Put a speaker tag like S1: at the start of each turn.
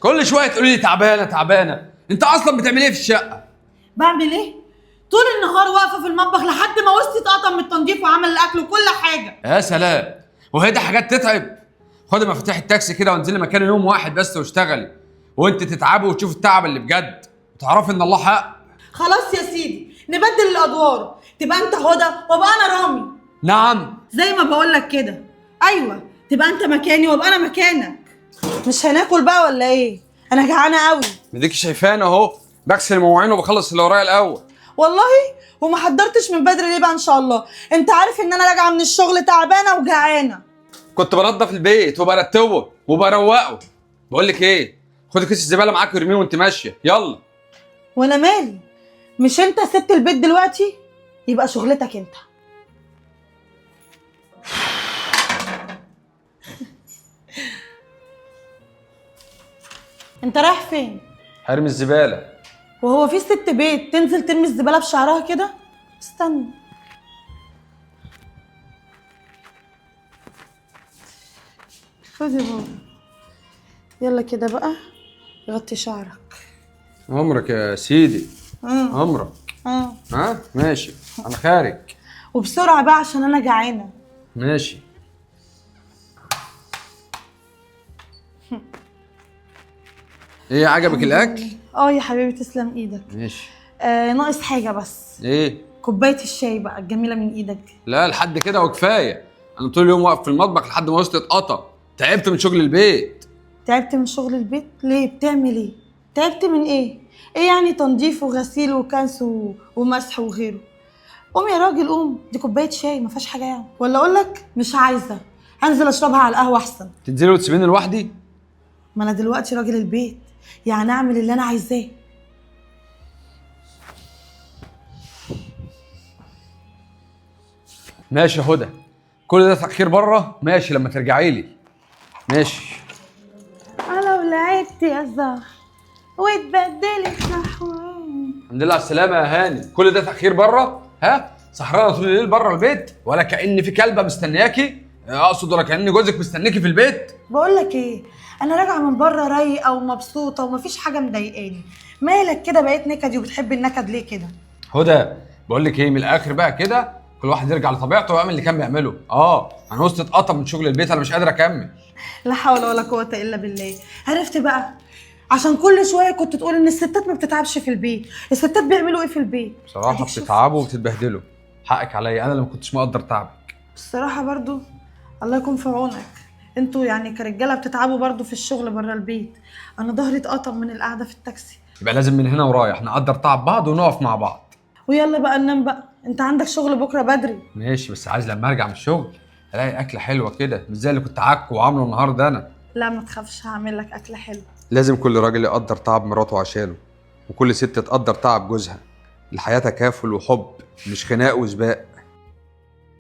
S1: كل شويه تقولي لي تعبانه تعبانه. انت اصلا بتعمل ايه في الشقه؟
S2: بعمل ايه؟ طول النهار واقفه في المطبخ لحد ما وسطي اتقطم من التنظيف وعمل الاكل وكل حاجه.
S1: يا سلام، وهي دي حاجات تتعب؟ خدي مفاتيح التاكسي كده وانزلي مكان يوم واحد بس واشتغلي، وانت تتعبي وتشوفي التعب اللي بجد وتعرفي ان الله حق.
S2: خلاص يا سيدي نبدل الادوار، تبقى انت هدى وابقى انا رامي.
S1: نعم
S2: زي ما بقول لك كده. ايوه، تبقى انت مكاني وابقى انا مكانك. مش هناكل بقى ولا ايه؟ انا جعانه قوي.
S1: بديك شايفانا اهو، بغسل المواعين وبخلص اللي ورايا الاول.
S2: والله وما حضرتش من بدري ليه بقى؟ ان شاء الله انت عارف ان انا راجعه من الشغل تعبانه وجعانه.
S1: كنت بنضف البيت وبرتبه وبروقه. بقول لك ايه، خدي كيس الزباله معاك وارميه وانت ماشيه، يلا.
S2: وانا مالي؟ مش انت ست البيت دلوقتي؟ يبقى شغلتك انت. انت رايح فين؟
S1: هرمي الزباله.
S2: وهو في ست بيت تنزل ترمي الزباله بشعرها كده؟ استنى. خد يا بابا، يلا كده بقى غطي شعرك.
S1: امرك يا سيدي. امرك. ها ماشي، انا خارج.
S2: وبسرعه بقى عشان انا جعانه.
S1: ماشي. ايه عجبك الاكل؟
S2: يا حبيبي تسلم ايدك.
S1: ماشي.
S2: ناقص حاجه بس.
S1: ايه؟
S2: كوبايه الشاي بقى الجميله من ايدك دي.
S1: لا لحد كده وكفايه، انا طول اليوم واقف في المطبخ لحد ما وسطي اتقطع، تعبت من شغل البيت.
S2: تعبت من شغل البيت؟ ليه؟ بتعمل ايه؟ تعبت من ايه؟ ايه يعني تنظيف وغسيل وكنس ومسح وغيره؟ قوم يا راجل قوم، دي كوبايه شاي ما فيهاش حاجه يعني. ولا اقول لك مش عايزه، هنزل اشربها على القهوه احسن.
S1: تنزلي وتسيبيني لوحدي؟
S2: ما انا دلوقتي راجل البيت، يعني اعمل اللي انا عايزاه.
S1: ماشي يا هدى، كل ده تأخير بره ماشي لما ترجعي لي. ماشي.
S2: انا ولعبت يا زهر واتبدلت نحوين.
S1: الحمد لله على السلامة يا هاني، كل ده تأخير بره؟ ها؟ سهرانة طول الليل بره البيت؟ ولا كأن في كلبة مستنياكي؟ اقصد ولا كأن جوزك مستنيكي في البيت؟
S2: بقول لك ايه، انا راجعه من بره رايقه ومبسوطه ومفيش حاجه مضايقاني. مالك كده بقيت نكدي وبتحب النكد ليه كده؟
S1: هدى بقول لك ايه، من الاخر بقى كده كل واحد يرجع لطبيعته ويعمل اللي كان بيعمله. انا وسط اتقطم من شغل البيت، انا مش قادر اكمل.
S2: لا حول ولا قوه الا بالله. عرفت بقى؟ عشان كل شويه كنت تقول ان الستات ما بتتعبش في البيت. الستات بيعملوا ايه في البيت؟
S1: بصراحه بتتعبوا وبتتبهدلوا، حقك عليا، انا اللي ما كنتش مقدر تعبك.
S2: الصراحه برضو الله يكون في عونك. انتوا يعني كرجاله بتتعبوا برضو في الشغل بره البيت. انا ظهري اتقطم من القعده في التاكسي.
S1: يبقى لازم من هنا ورايح نقدر تعب بعض ونقف مع بعض.
S2: ويلا بقى ننام بقى، انت عندك شغل بكره بدري.
S1: ماشي، بس عايز لما ارجع من الشغل الاقي اكله حلوه كده، مش زي اللي كنت عاكه وعامله النهارده انا.
S2: لا ما تخافش، هعمل لك اكله حلوه.
S1: لازم كل راجل يقدر تعب مراته عشانه، وكل ست تقدر تعب جوزها. الحياه تكافل وحب، مش خناق وسباق.